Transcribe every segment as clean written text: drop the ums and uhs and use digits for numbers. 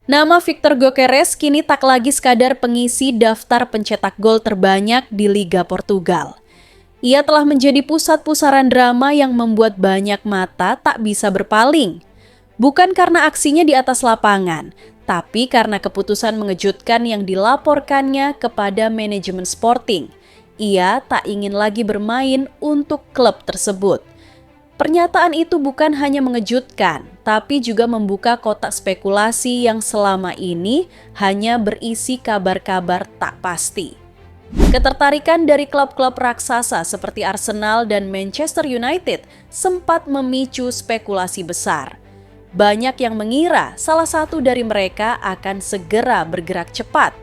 Nama Victor Gyökeres kini tak lagi sekadar pengisi daftar pencetak gol terbanyak di Liga Portugal. Ia telah menjadi pusat pusaran drama yang membuat banyak mata tak bisa berpaling. Bukan karena aksinya di atas lapangan, tapi karena keputusan mengejutkan yang dilaporkannya kepada manajemen Sporting. Ia tak ingin lagi bermain untuk klub tersebut. Pernyataan itu bukan hanya mengejutkan, tapi juga membuka kotak spekulasi yang selama ini hanya berisi kabar-kabar tak pasti. Ketertarikan dari klub-klub raksasa seperti Arsenal dan Manchester United sempat memicu spekulasi besar. Banyak yang mengira salah satu dari mereka akan segera bergerak cepat.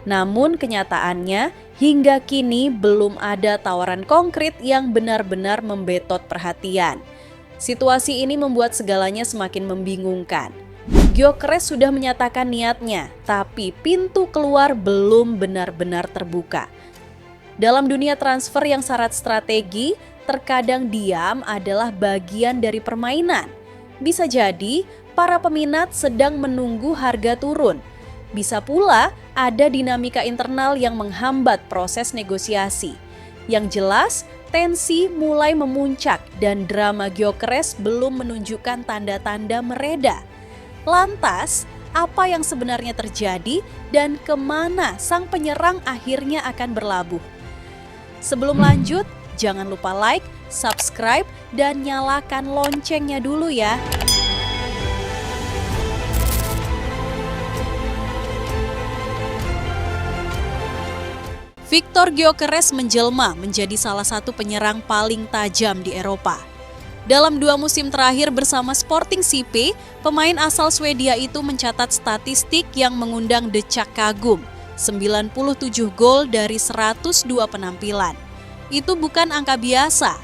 Namun kenyataannya hingga kini belum ada tawaran konkret yang benar-benar membetot perhatian. Situasi ini membuat segalanya semakin membingungkan. Gyökeres sudah menyatakan niatnya, tapi pintu keluar belum benar-benar terbuka. Dalam dunia transfer yang syarat strategi, terkadang diam adalah bagian dari permainan. Bisa jadi para peminat sedang menunggu harga turun. Bisa pula ada dinamika internal yang menghambat proses negosiasi. Yang jelas, tensi mulai memuncak dan drama Gyökeres belum menunjukkan tanda-tanda mereda. Lantas, apa yang sebenarnya terjadi dan kemana sang penyerang akhirnya akan berlabuh? Sebelum lanjut, jangan lupa like, subscribe, dan nyalakan loncengnya dulu ya. Victor Gyökeres menjelma menjadi salah satu penyerang paling tajam di Eropa. Dalam 2 musim terakhir bersama Sporting CP, pemain asal Swedia itu mencatat statistik yang mengundang decak kagum, 97 gol dari 102 penampilan. Itu bukan angka biasa.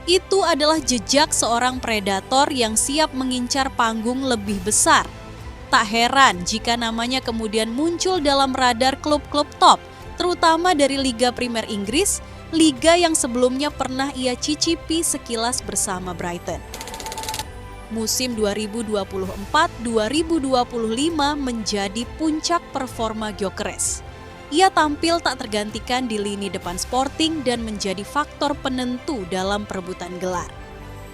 Itu adalah jejak seorang predator yang siap mengincar panggung lebih besar. Tak heran jika namanya kemudian muncul dalam radar klub-klub top, terutama dari Liga Primer Inggris, liga yang sebelumnya pernah ia cicipi sekilas bersama Brighton. Musim 2024-2025 menjadi puncak performa Gyökeres. Ia tampil tak tergantikan di lini depan Sporting dan menjadi faktor penentu dalam perebutan gelar.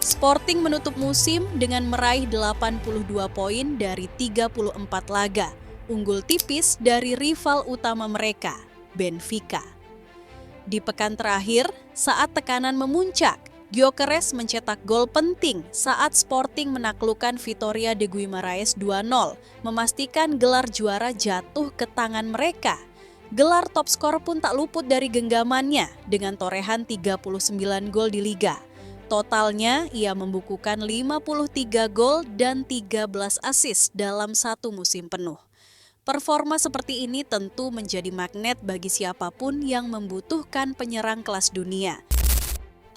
Sporting menutup musim dengan meraih 82 poin dari 34 laga, unggul tipis dari rival utama mereka, Benfica. Di pekan terakhir, saat tekanan memuncak, Gyökeres mencetak gol penting saat Sporting menaklukkan Vitória de Guimarães 2-0, memastikan gelar juara jatuh ke tangan mereka. Gelar top skor pun tak luput dari genggamannya dengan torehan 39 gol di liga. Totalnya, ia membukukan 53 gol dan 13 assist dalam satu musim penuh. Performa seperti ini tentu menjadi magnet bagi siapapun yang membutuhkan penyerang kelas dunia.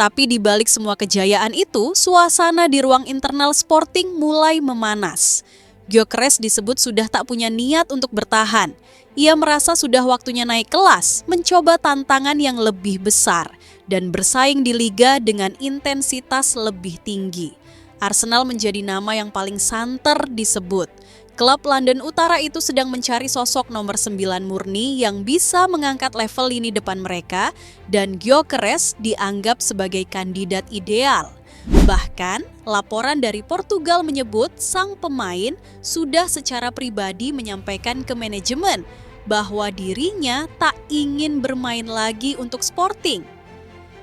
Tapi di balik semua kejayaan itu, suasana di ruang internal Sporting mulai memanas. Gyökeres disebut sudah tak punya niat untuk bertahan. Ia merasa sudah waktunya naik kelas, mencoba tantangan yang lebih besar, dan bersaing di liga dengan intensitas lebih tinggi. Arsenal menjadi nama yang paling santer disebut. Klub London Utara itu sedang mencari sosok nomor 9 murni yang bisa mengangkat level lini depan mereka dan Gyökeres dianggap sebagai kandidat ideal. Bahkan, laporan dari Portugal menyebut sang pemain sudah secara pribadi menyampaikan ke manajemen bahwa dirinya tak ingin bermain lagi untuk Sporting.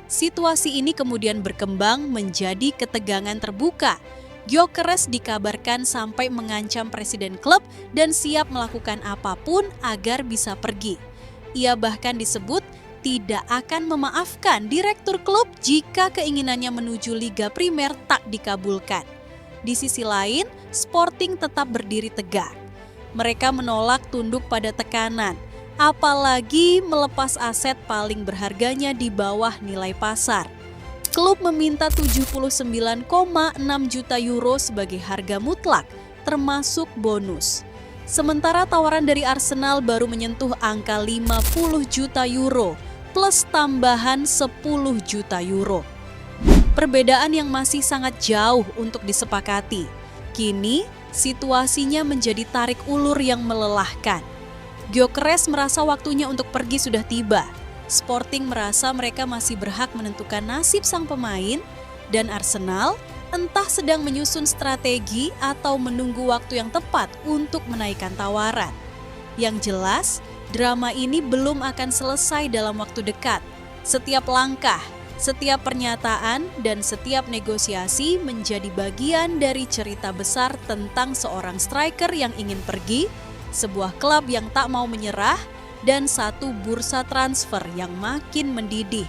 Situasi ini kemudian berkembang menjadi ketegangan terbuka. Gyökeres dikabarkan sampai mengancam presiden klub dan siap melakukan apapun agar bisa pergi. Ia bahkan disebut tidak akan memaafkan direktur klub jika keinginannya menuju Liga Primer tak dikabulkan. Di sisi lain, Sporting tetap berdiri tegak. Mereka menolak tunduk pada tekanan, apalagi melepas aset paling berharganya di bawah nilai pasar. Klub meminta 79,6 juta euro sebagai harga mutlak, termasuk bonus. Sementara tawaran dari Arsenal baru menyentuh angka 50 juta euro, plus tambahan 10 juta euro. Perbedaan yang masih sangat jauh untuk disepakati. Kini, situasinya menjadi tarik ulur yang melelahkan. Gyökeres merasa waktunya untuk pergi sudah tiba. Sporting merasa mereka masih berhak menentukan nasib sang pemain, dan Arsenal entah sedang menyusun strategi atau menunggu waktu yang tepat untuk menaikkan tawaran. Yang jelas, drama ini belum akan selesai dalam waktu dekat. Setiap langkah, setiap pernyataan, dan setiap negosiasi menjadi bagian dari cerita besar tentang seorang striker yang ingin pergi, sebuah klub yang tak mau menyerah, dan satu bursa transfer yang makin mendidih.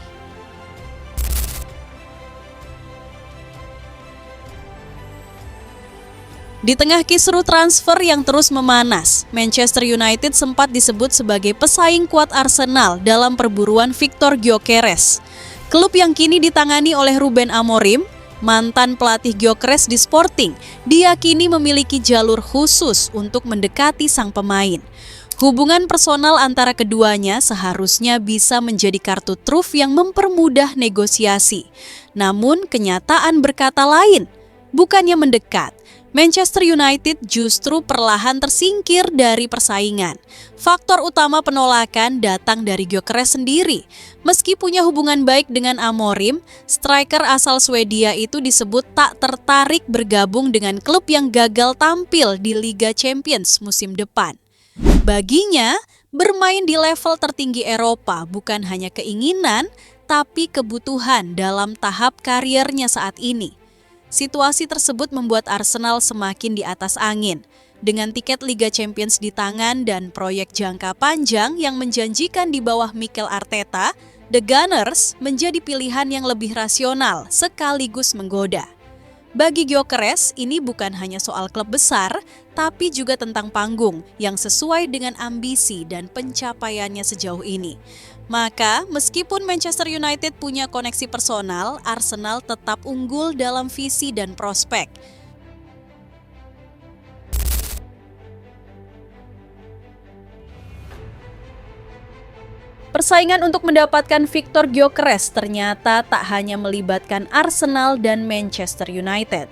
Di tengah kisru transfer yang terus memanas, Manchester United sempat disebut sebagai pesaing kuat Arsenal dalam perburuan Viktor Gyökeres. Klub yang kini ditangani oleh Ruben Amorim, mantan pelatih Gyökeres di Sporting, diyakini memiliki jalur khusus untuk mendekati sang pemain. Hubungan personal antara keduanya seharusnya bisa menjadi kartu truf yang mempermudah negosiasi. Namun kenyataan berkata lain, bukannya mendekat. Manchester United justru perlahan tersingkir dari persaingan. Faktor utama penolakan datang dari Gyökeres sendiri. Meski punya hubungan baik dengan Amorim, striker asal Swedia itu disebut tak tertarik bergabung dengan klub yang gagal tampil di Liga Champions musim depan. Baginya, bermain di level tertinggi Eropa bukan hanya keinginan, tapi kebutuhan dalam tahap kariernya saat ini. Situasi tersebut membuat Arsenal semakin di atas angin. Dengan tiket Liga Champions di tangan dan proyek jangka panjang yang menjanjikan di bawah Mikel Arteta, The Gunners menjadi pilihan yang lebih rasional sekaligus menggoda. Bagi Gyökeres, ini bukan hanya soal klub besar, tapi juga tentang panggung yang sesuai dengan ambisi dan pencapaiannya sejauh ini. Maka, meskipun Manchester United punya koneksi personal, Arsenal tetap unggul dalam visi dan prospek. Persaingan untuk mendapatkan Viktor Gyökeres ternyata tak hanya melibatkan Arsenal dan Manchester United.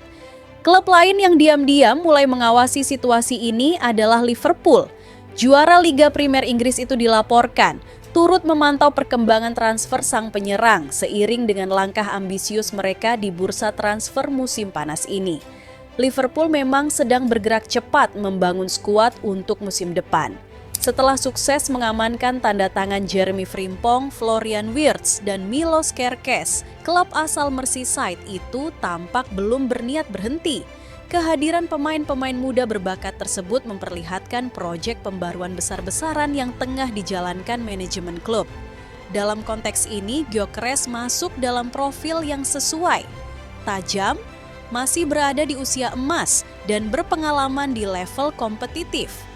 Klub lain yang diam-diam mulai mengawasi situasi ini adalah Liverpool. Juara Liga Premier Inggris itu dilaporkan turut memantau perkembangan transfer sang penyerang seiring dengan langkah ambisius mereka di bursa transfer musim panas ini. Liverpool memang sedang bergerak cepat membangun skuad untuk musim depan. Setelah sukses mengamankan tanda tangan Jeremy Frimpong, Florian Wirtz, dan Milos Kerkez, klub asal Merseyside itu tampak belum berniat berhenti. Kehadiran pemain-pemain muda berbakat tersebut memperlihatkan proyek pembaruan besar-besaran yang tengah dijalankan manajemen klub. Dalam konteks ini, Gyökeres masuk dalam profil yang sesuai. Tajam, masih berada di usia emas, dan berpengalaman di level kompetitif.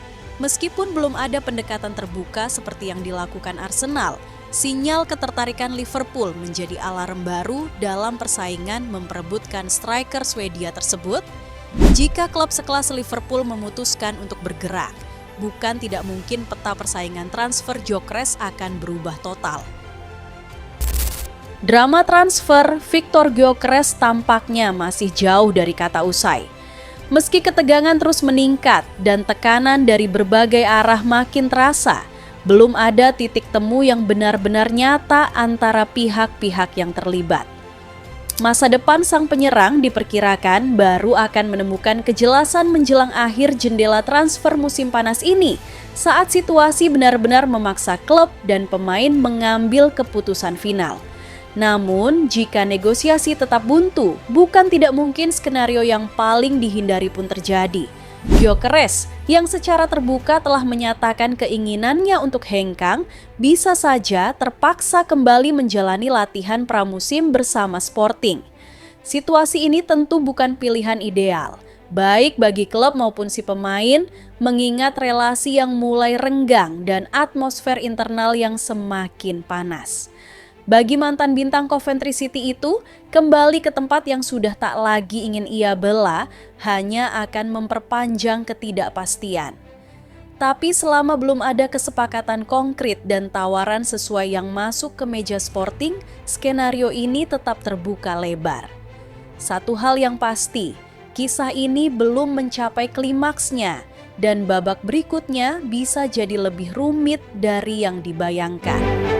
Meskipun belum ada pendekatan terbuka seperti yang dilakukan Arsenal, sinyal ketertarikan Liverpool menjadi alarm baru dalam persaingan memperebutkan striker Swedia tersebut. Jika klub sekelas Liverpool memutuskan untuk bergerak, bukan tidak mungkin peta persaingan transfer Gyökeres akan berubah total. Drama transfer Viktor Gyökeres tampaknya masih jauh dari kata usai. Meski ketegangan terus meningkat dan tekanan dari berbagai arah makin terasa, belum ada titik temu yang benar-benar nyata antara pihak-pihak yang terlibat. Masa depan sang penyerang diperkirakan baru akan menemukan kejelasan menjelang akhir jendela transfer musim panas ini, saat situasi benar-benar memaksa klub dan pemain mengambil keputusan final. Namun, jika negosiasi tetap buntu, bukan tidak mungkin skenario yang paling dihindari pun terjadi. Gyökeres, yang secara terbuka telah menyatakan keinginannya untuk hengkang, bisa saja terpaksa kembali menjalani latihan pramusim bersama Sporting. Situasi ini tentu bukan pilihan ideal, baik bagi klub maupun si pemain, mengingat relasi yang mulai renggang dan atmosfer internal yang semakin panas. Bagi mantan bintang Coventry City itu, kembali ke tempat yang sudah tak lagi ingin ia bela hanya akan memperpanjang ketidakpastian. Tapi selama belum ada kesepakatan konkret dan tawaran sesuai yang masuk ke meja Sporting, skenario ini tetap terbuka lebar. Satu hal yang pasti, kisah ini belum mencapai klimaksnya dan babak berikutnya bisa jadi lebih rumit dari yang dibayangkan.